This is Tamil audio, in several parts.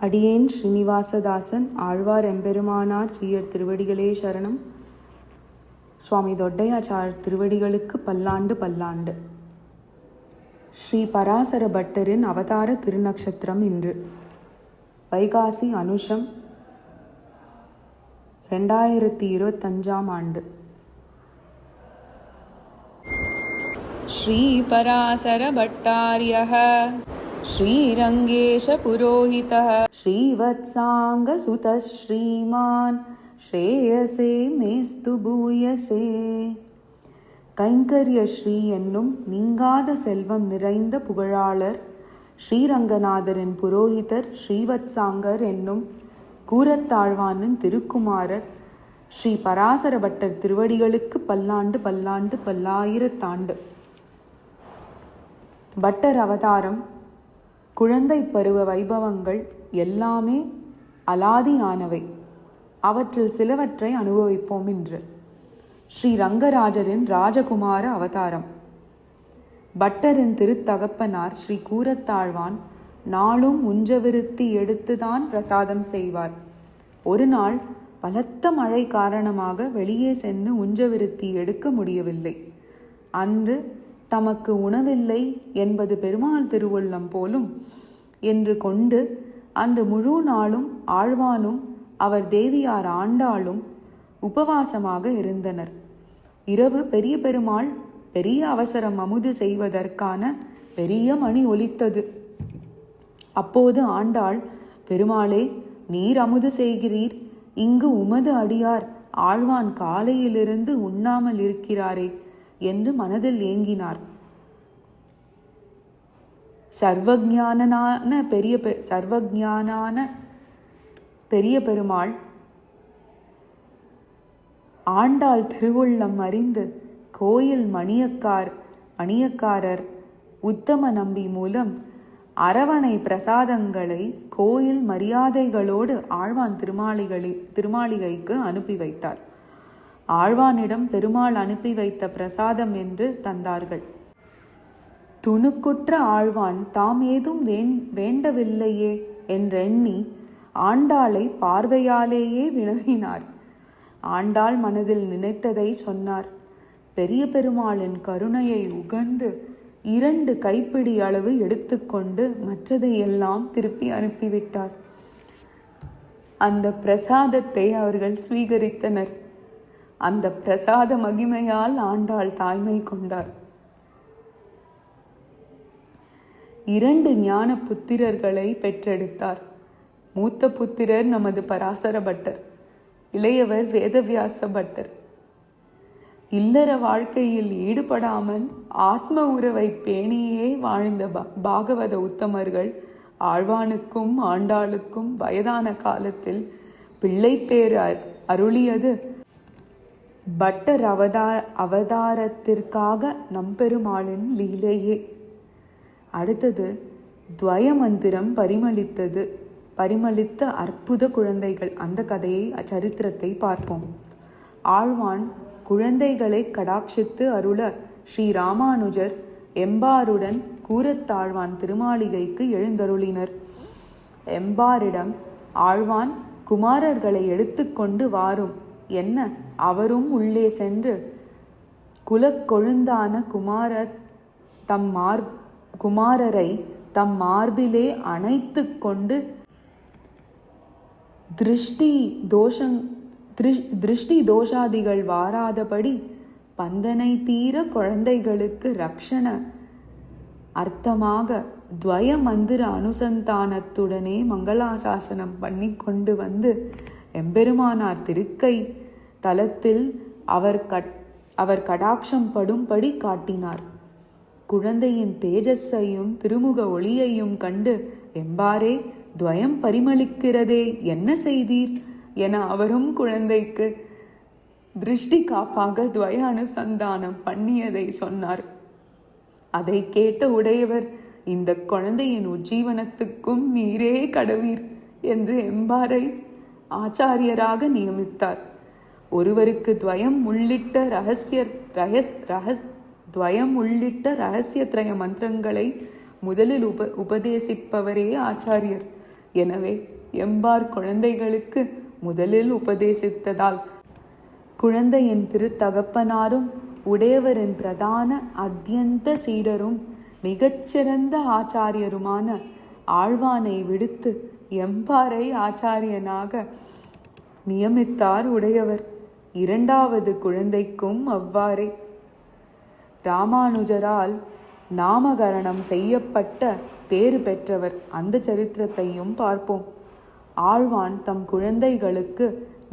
அடியேன் ஸ்ரீனிவாசதாசன் ஆழ்வார் எம்பெருமானார் ஜீயர் திருவடிகளே சரணம். சுவாமி தொட்டையாச்சார் திருவடிகளுக்கு பல்லாண்டு பல்லாண்டு. ஸ்ரீ பராசர பட்டரின் அவதார திருநக்ஷத்திரம் இன்று வைகாசி அனுஷம் 2025ஆம் ஆண்டு. ஸ்ரீ பராசர பட்டார்யः ஸ்ரீரங்கேஷ புரோஹிதः ஸ்ரீவத்சாங்க சுதः ஸ்ரீமான் ஸ்ரேயசே மேஸ்து பூயசே. கைங்கரிய ஸ்ரீ என்னும் நீங்காத செல்வம் நிறைந்த புகழாளர் ஸ்ரீரங்கநாதரின் புரோஹிதர் ஸ்ரீவத்சாங்கர் என்னும் கூரத்தாழ்வானின் திருக்குமாரர் ஸ்ரீ பராசர பட்டர் திருவடிகளுக்கு பல்லாண்டு பல்லாண்டு பல்லாயிரத்தாண்டு. பட்டர் அவதாரம், குழந்தை பருவ வைபவங்கள் எல்லாமே அலாதியானவை. அவற்றில் சிலவற்றை அனுபவிப்போம் இன்று. ஸ்ரீ ரங்கராஜரின் ராஜகுமார அவதாரம். பட்டரின் திருத்தகப்பனார் ஸ்ரீ கூரத்தாழ்வான் நாளும் உஞ்சவிருத்தி எடுத்துதான் பிரசாதம் செய்வார். ஒரு நாள் பலத்த மழை காரணமாக வெளியே சென்று உஞ்சவிருத்தி எடுக்க முடியவில்லை. அன்று தமக்கு உணவில்லை என்பது பெருமாள் திருவுள்ளம் போலும் என்று கொண்டு அன்று முழு நாளும் ஆழ்வானும் அவர் தேவியார் ஆண்டாளும் உபவாசமாக இருந்தனர். இரவு பெரிய பெருமாள் பெரிய அவசரம் அமுது செய்வதற்கான பெரிய மணி ஒலித்தது. அப்போது ஆண்டாள், பெருமாளே, நீர் அமுது செய்கிறீர், இங்கு உமது அடியார் ஆழ்வான் காலையிலிருந்து உண்ணாமல் இருக்கிறாரே என்று மனதில் ஏங்கினார். சர்வஞானான பெரிய பெருமாள் ஆண்டாள் திருவுள்ளம் அறிந்து கோயில் மணியக்காரர் உத்தம நம்பி மூலம் அரவணை பிரசாதங்களை கோயில் மரியாதைகளோடு ஆழ்வான் திருமாளிகைக்கு அனுப்பி வைத்தார். ஆழ்வானிடம் பெருமாள் அனுப்பி வைத்த பிரசாதம் என்று தந்தார்கள். துணுக்குற்ற ஆழ்வான் தாம் ஏதும் வேண்டவில்லையே என்றெண்ணி ஆண்டாளை பார்வையாலேயே வினவினார். ஆண்டாள் மனதில் நினைத்ததை சொன்னார். பெரிய பெருமாளின் கருணையை உகந்து 2 கைப்பிடி அளவு எடுத்துக்கொண்டு மற்றதை எல்லாம் திருப்பி அனுப்பிவிட்டார். அந்த பிரசாதத்தை அவர்கள் ஸ்வீகரித்தனர். அந்த பிரசாத மகிமையால் ஆண்டாள் தாய்மை கொண்டார். 2 ஞான புத்திரர்களை பெற்றெடுத்தார். மூத்த புத்திரர் நமது பராசர பட்டர், இளையவர் வேதவியாச பட்டர். இல்லற வாழ்க்கையில் ஈடுபடாமல் ஆத்ம உறவை பேணியே வாழ்ந்த பாகவத உத்தமர்கள் ஆழ்வானுக்கும் ஆண்டாளுக்கும் வயதான காலத்தில் பிள்ளை பேர் அருளியது பட்டர் அவதாரத்திற்காக நம்பெருமாளின் லீலையே. அடுத்தது துவய மந்திரம் பரிமளித்த அற்புத குழந்தைகள். அந்த கதையை, சரித்திரத்தை பார்ப்போம். ஆழ்வான் குழந்தைகளை கடாட்சித்து அருள ஸ்ரீ ராமானுஜர் எம்பாருடன் கூரத்தாழ்வான் திருமாளிகைக்கு எழுந்தருளினர். எம்பாரிடம் ஆழ்வான் குமாரர்களை எடுத்துக்கொண்டு வாரும் என்ன அவரும் உள்ளே சென்று குலக்கொழுந்தான குமாரரை தம் மார்பிலே அணைத்து கொண்டு திருஷ்டி தோஷாதிகள் வாராதபடி பந்தனை தீர குழந்தைகளுக்கு ரக்ஷண அர்த்தமாக துவய மந்திர அனுசந்தானத்துடனே மங்களாசாசனம் பண்ணி கொண்டு வந்து எம்பெருமானார் திருக்கை தலத்தில் அவர் கடாட்சம் படும்படி காட்டினார். குழந்தையின் தேஜஸையும் திருமுக ஒளியையும் கண்டு, எம்பாரே, துவயம் பரிமளிக்கிறதே, என்ன செய்தீர் என அவரும் குழந்தைக்கு திருஷ்டி காப்பாக துவய அனுசந்தானம் பண்ணியதை சொன்னார். அதை கேட்ட உடையவர், இந்த குழந்தையின் உஜ்ஜீவனத்துக்கும் நீரே கடவீர் என்று எம்பாரை ஆச்சாரியராக நியமித்தார். ஒருவருக்கு துவயம் உள்ளிட்ட ரகசியத்ரய மந்திரங்களை முதலில் உபதேசிப்பவரே ஆச்சாரியர் எனவே எம்பார் குழந்தைகளுக்கு முதலில் உபதேசித்ததால் குழந்தையின் திருத்தகப்பனாரும் உடையவரின் பிரதான அத்தியந்த சீடரும் மிகச்சிறந்த ஆச்சாரியருமான ஆழ்வானை விடுத்து எம்பாரை ஆச்சாரியனாக நியமித்தார் உடையவர். இரண்டாவது குழந்தைக்கும் அவ்வாறே. ராமானுஜரால் நாமகரணம் செய்யப்பட்ட பேறு பெற்றவர். அந்த சரித்திரத்தையும் பார்ப்போம். ஆழ்வான் தம் குழந்தைகளுக்கு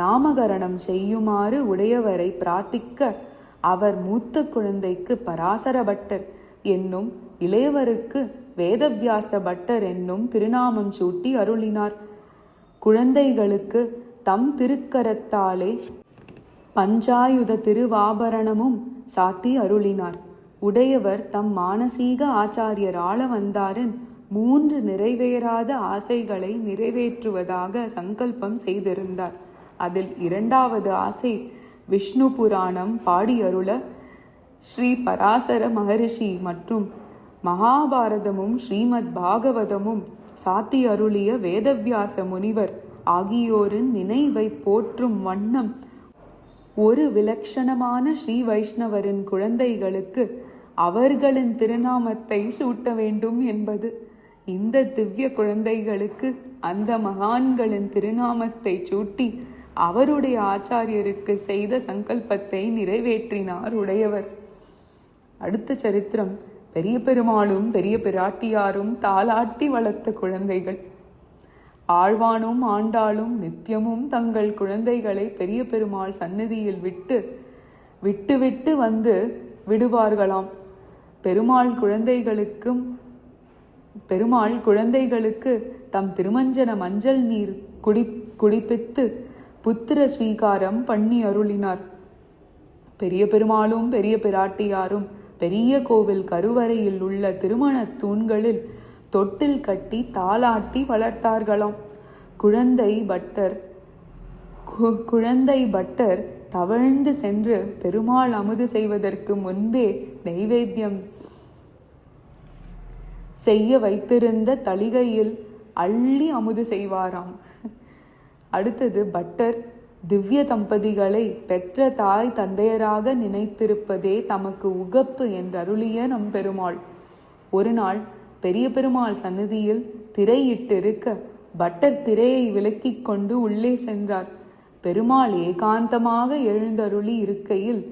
நாமகரணம் செய்யுமாறு உடையவரை பிரார்த்திக்க அவர் மூத்த குழந்தைக்கு பராசர பட்டர் என்னும், இளையவருக்கு வேதவியாச பட்டர் என்னும் திருநாமம் சூட்டி அருளினார். குழந்தைகளுக்கு தம் திருக்கரத்தாலே பஞ்சாயுத திருவாபரணமும் சாத்தி அருளினார். உடையவர் தம் மானசீக ஆச்சாரியர் ஆளவந்தாரின் 3 நிறைவேறாத ஆசைகளை நிறைவேற்றுவதாக சங்கல்பம் செய்திருந்தார். அதில் இரண்டாவது ஆசை விஷ்ணு புராணம் பாடி அருள ஸ்ரீ பராசர மகரிஷி மற்றும் மகாபாரதமும் ஸ்ரீமத் பாகவதமும் சாத்தி அருளிய வேதவியாச முனிவர் ஆகியோரின் நினைவை போற்றும் வண்ணம் ஒரு விலட்சணமான ஸ்ரீ வைஷ்ணவரின் குழந்தைகளுக்கு அவர்களின் திருநாமத்தை சூட்ட வேண்டும் என்பது. இந்த திவ்ய குழந்தைகளுக்கு அந்த மகான்களின் திருநாமத்தை சூட்டி அவருடைய ஆச்சாரியருக்கு செய்த சங்கல்பத்தை நிறைவேற்றினார் உடையவர். அடுத்த சரித்திரம் பெரிய பெருமாளும் பெரிய பிராட்டியாரும் தாலாட்டி வளர்த்த குழந்தைகள். ஆழ்வானும் ஆண்டாளும் நித்தியமும் தங்கள் குழந்தைகளை பெரிய பெருமாள் சந்நிதியில் விட்டு வந்து விடுவார்களாம். பெருமாள் குழந்தைகளுக்கு தம் திருமஞ்சன மஞ்சள் நீர் குடிப்பித்து புத்திர ஸ்வீகாரம் பண்ணி அருளினார். பெரிய பெருமாளும் பெரிய பிராட்டியாரும் பெரிய கோவில் கருவறையில் உள்ள திருமண தூண்களில் தொட்டில் கட்டி தாலாட்டி வளர்த்தார்களாம். குழந்தை பட்டர் தவழ்ந்து சென்று பெருமாள் அமுது செய்வதற்கு முன்பே நைவேத்தியம் செய்ய வைத்திருந்த தளிகையில் அள்ளி அமுது செய்வாராம். அடுத்தது பட்டர் திவ்ய தம்பதிகளை பெற்ற தாய் தந்தையராக நினைத்திருப்பதே தமக்கு உகப்பு என்றருளிய நம் பெருமாள். ஒரு நாள் பெரிய பெருமாள் சந்நிதியில் திரையிட்டிருக்க பட்டர் திரையை விலக்கிக் கொண்டு உள்ளே சென்றார். பெருமாள் ஏகாந்தமாக எழுந்தருளி இருக்கையில்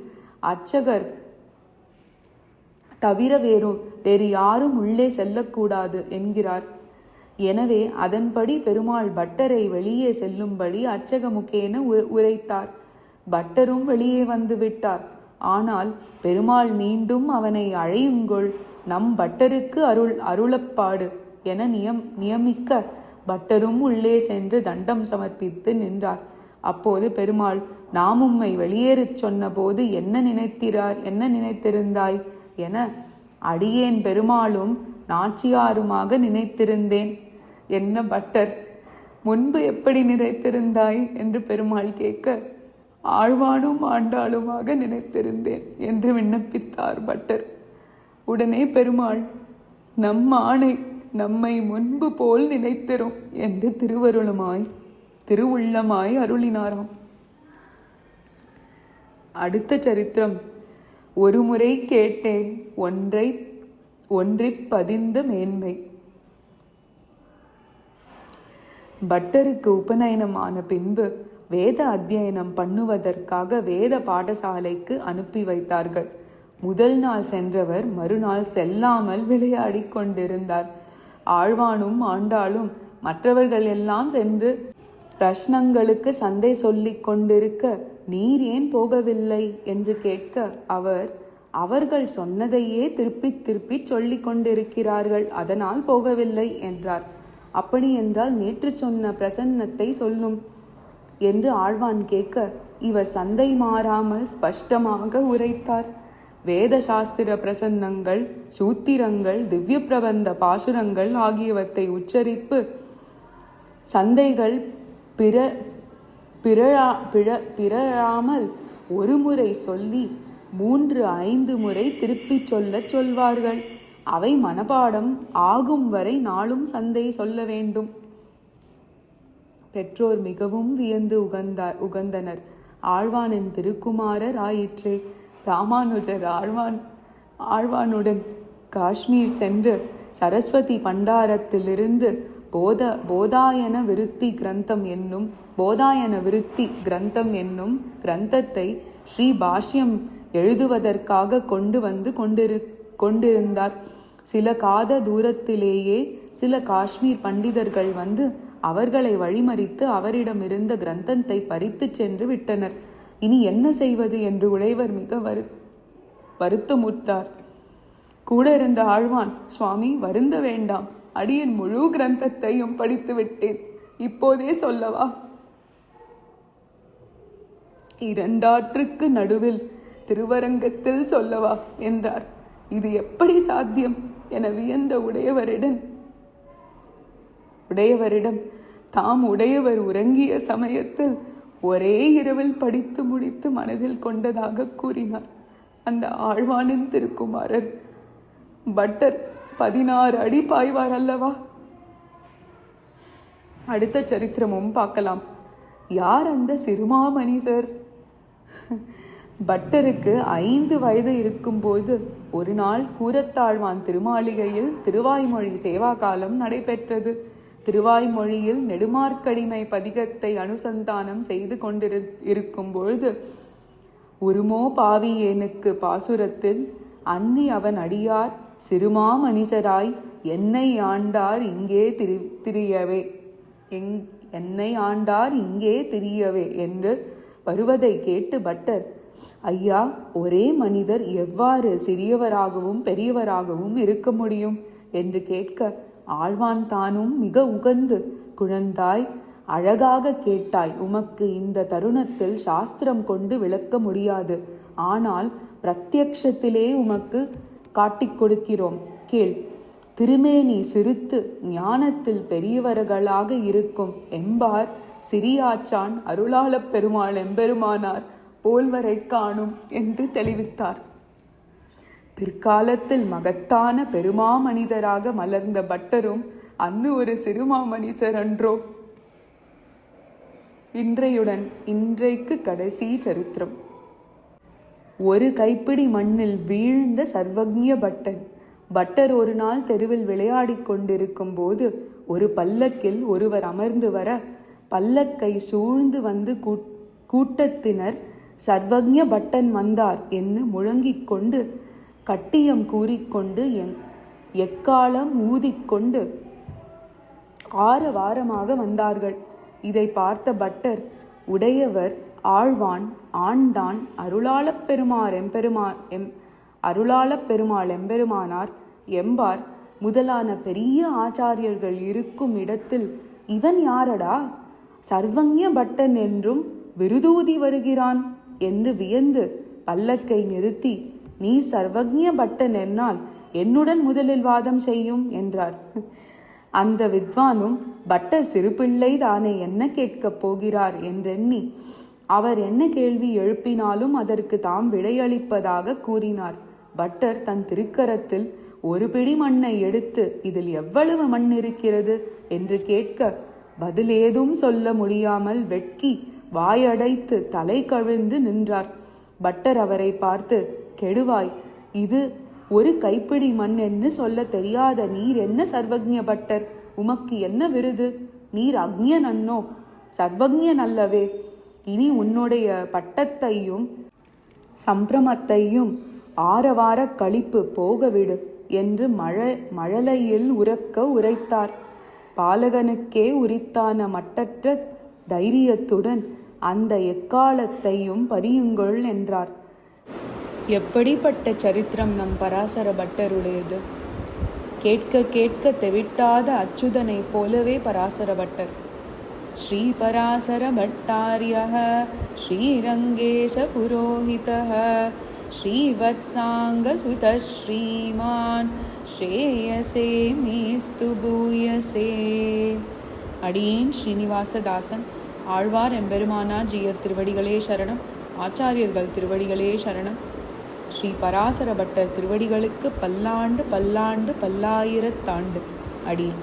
அர்ச்சகர் தவிர வேறு யாரும் உள்ளே செல்லக்கூடாது என்கிறார். எனவே அதன்படி பெருமாள் பட்டரை வெளியே செல்லும்படி அர்ச்சக முகேன உரைத்தார். பட்டரும் வெளியே வந்து விட்டார். ஆனால் பெருமாள் மீண்டும் அவனை அழையுங்கொள், நம் பட்டருக்கு அருளப்பாடு என நியமிக்க பட்டரும் உள்ளே சென்று தண்டம் சமர்ப்பித்து நின்றார். அப்போது பெருமாள், நாம் உம்மை வெளியேறச் சொன்ன போது என்ன நினைத்திருந்தாய் என அடியேன் பெருமாளும் நாச்சியாருமாக நினைத்திருந்தேன் என்ன பட்டர், முன்பு எப்படி நினைத்திருந்தாய் என்று பெருமாள் கேட்க, ஆழ்வானும் ஆண்டாளுமாக நினைத்திருந்தேன் என்று விண்ணப்பித்தார் பட்டர். உடனே பெருமாள், நம் ஆணை, நம்மை முன்பு போல் நினைத்திரும் என்று திருவுள்ளமாய் அருளினாராம். அடுத்த சரித்திரம் ஒரு முறை கேட்டே ஒன்றிப் பதிந்த மேன்மை. பட்டருக்கு உபநயனமான பின்பு வேத அத்தியனம் பண்ணுவதற்காக வேத பாடசாலைக்கு அனுப்பி வைத்தார்கள். முதல் நாள் சென்றவர் மறுநாள் செல்லாமல் விளையாடி கொண்டிருந்தார். ஆழ்வானும் ஆண்டாளும் மற்றவர்கள் எல்லாம் சென்று பிரஷ்னங்களுக்கு சந்தை சொல்லிக் கொண்டிருக்க, நீர் ஏன் போகவில்லை என்று கேட்க, அவர்கள் சொன்னதையே திருப்பி சொல்லிக் கொண்டிருக்கிறார்கள், அதனால் போகவில்லை என்றார். அப்படி என்றால் நேற்று சொன்ன பிரசன்னத்தை சொல்லும் என்று ஆழ்வான் கேட்க, இவர் சந்தை மாறாமல் ஸ்பஷ்டமாக உரைத்தார். வேத சாஸ்திர பிரசன்னங்கள், சூத்திரங்கள், திவ்ய பிரபந்த பாசுரங்கள் ஆகியவற்றை உச்சரிப்பு சந்தைகள் பிறழாமல் ஒரு முறை சொல்லி 3-5 முறை திருப்பி சொல்வார்கள். அவை மனப்பாடம் ஆகும் வரை நாளும் சந்தை சொல்ல வேண்டும். பெற்றோர் மிகவும் வியந்து உகந்தனர். ஆழ்வானின் திருக்குமாரர் ஆயிற்றே. ராமானுஜர் ஆழ்வானுடன் காஷ்மீர் சென்று சரஸ்வதி பண்டாரத்திலிருந்து போதாயன விருத்தி கிரந்தம் என்னும் கிரந்தத்தை ஸ்ரீ பாஷ்யம் எழுதுவதற்காக கொண்டிருந்தார். சில காத தூரத்திலேயே சில காஷ்மீர் பண்டிதர்கள் வந்து அவர்களை வழிமறித்து அவரிடமிருந்த கிரந்தத்தை பறித்து சென்று விட்டனர். இனி என்ன செய்வது என்று உடையவர் மிக வருத்தமுற்றார். கூட இருந்த ஆழ்வான், சுவாமி வருந்த வேண்டாம், அடியன் முழு கிரந்தத்தையும் படித்து விட்டேன், இப்போதே சொல்லவா? 2 ஆற்றுக்கு நடுவில் திருவரங்கத்தில் சொல்லவா என்றார். இது எப்படி சாத்தியம் என வியந்த உடையவரிடம் தாம் உடையவர் உறங்கிய சமயத்தில் ஒரே இரவில் படித்து முடித்து மனதில் கொண்டதாக கூறினார். அந்த ஆழ்வானின் திருக்குமாரர் பட்டர் 16 அடி பாய்வார் அல்லவா? அடுத்த சரித்திரமும் பார்க்கலாம். யார் அந்த சிறுமாமணிசர்? பட்டருக்கு 5 வயது இருக்கும்போது ஒரு நாள் கூரத்தாழ்வான் திருமாளிகையில் திருவாய்மொழி சேவா காலம் நடைபெற்றது. திருவாய்மொழியில் நெடுமார்க்கடிமை பதிகத்தை அனுசந்தானம் செய்து கொண்டிருக்கும் பொழுது, உருமோ பாவியேனுக்கு பாசுரத்தில் அன்னி அவன் அடியார் சிறுமாமணிசராய் என்னை ஆண்டார் இங்கே திரியவே என்று வருவதை கேட்டு பட்டர், ஐயா, ஒரே மனிதர் எவ்வாறு சிறியவராகவும் பெரியவராகவும் இருக்க முடியும் என்று கேட்க, ஆழ்வான் தானும் மிக உகந்து, குழந்தாய், அழகாக கேட்டாய். உமக்கு இந்த தருணத்தில் சாஸ்திரம் கொண்டு விளக்க முடியாது. ஆனால் பிரத்யக்ஷத்திலே உமக்கு காட்டிக் கொடுக்கிறோம், கேள். திருமேனி சிறுத்து ஞானத்தில் பெரியவர்களாக இருக்கும் எம்பார் சிறியாச்சான் அருளாளப் பெருமாள் எம்பெருமானார் போல்வரை காணும் என்று தெளிவித்தார். பிற்காலத்தில் மகத்தான பெருமாமனிதராக மலர்ந்த பட்டரும் அன்னு ஒரு சிறுமாமனிதர் அன்றோ? இன்றைக்கு கடைசி சரித்திரம். ஒரு கைப்பிடி மண்ணில் வீழ்ந்த சர்வஜ்ஞ பட்டன். பட்டர் ஒரு நாள் தெருவில் விளையாடி கொண்டிருக்கும் போது ஒரு பல்லக்கில் ஒருவர் அமர்ந்து வர, பல்லக்கை சூழ்ந்து வந்து கூட்டத்தினர் சர்வஜ்ஞ பட்டன் வந்தார் என்று முழங்கிக் கொண்டு, கட்டியம் கூறிக்கொண்டு, எக்காலம் ஊதிக்கொண்டு ஆரவாரமாக வந்தார்கள். இதை பார்த்த பட்டர், உடையவர் ஆழ்வான் ஆண்டான் அருளாளப் பெருமாள் எம்பெருமானார் எம்பார் முதலான பெரிய ஆச்சாரியர்கள் இருக்கும் இடத்தில் இவன் யாரடா, சர்வஜ்ஞ பட்டன் என்றும் விருதூதி வருகிறான் என்று வியந்து பல்லக்கை நிறுத்தி, நீ சர்வஜ்ஞ பட்டன் என்னால் என்னுடன் முதலில் வாதம் செய்யும் என்றார். அந்த வித்வானும் பட்டர் சிறுபிள்ளை தானே, என்ன கேட்கப் போகிறார் என்றெண்ணி அவர் என்ன கேள்வி எழுப்பினாலும் அதற்கு தாம் விடையளிப்பதாக கூறினார். பட்டர் தன் திருக்கரத்தில் ஒரு பிடி மண்ணை எடுத்து, இதில் எவ்வளவு மண் இருக்கிறது என்று கேட்க, பதில் ஏதும் சொல்ல முடியாமல் வெட்கி வாயடைத்து தலை கவிழ்ந்து நின்றார். பட்டர் அவரை பார்த்து, கெடுவாய், இது ஒரு கைப்பிடி மண் என்று சொல்ல தெரியாத நீர் என்ன சர்வஜ்ஞ பட்டர்? உமக்கு என்ன விருது? நீர் அக்ஞன் அன்னோ, சர்வஜ்ஞன் அல்லவே. இனி உன்னுடைய பட்டத்தையும் சம்பிரமத்தையும் ஆரவார கழிப்பு போகவிடு என்று மழலையில் உரைத்தார். பாலகனுக்கே உரித்தான மட்டற்ற தைரியத்துடன் அந்த எக்காலத்தையும் பறியுங்கள் என்றார். எப்படிப்பட்ட சரித்திரம் நம் பராசர பட்டருடையது! கேட்க கேட்க தெவிட்டாத அச்சுதனை போலவே பராசர பட்டர். ஸ்ரீ பராசர பட்டாரியः ஸ்ரீரங்கேஷ புரோஹிதः ஸ்ரீவத்சாங்க சுதः ஸ்ரீமான் ஸ்ரேயசே மேஸ்து பூயசே. அடியேன் ஸ்ரீனிவாசதாசன். ஆழ்வார் எம்பெருமானார் ஜீயர் திருவடிகளே சரணம். ஆச்சாரியர்கள் திருவடிகளே சரணம். ஸ்ரீ பராசர பட்டர் திருவடிகளுக்கு பல்லாண்டு பல்லாண்டு பல்லாயிரத்தாண்டு. அடியேன்.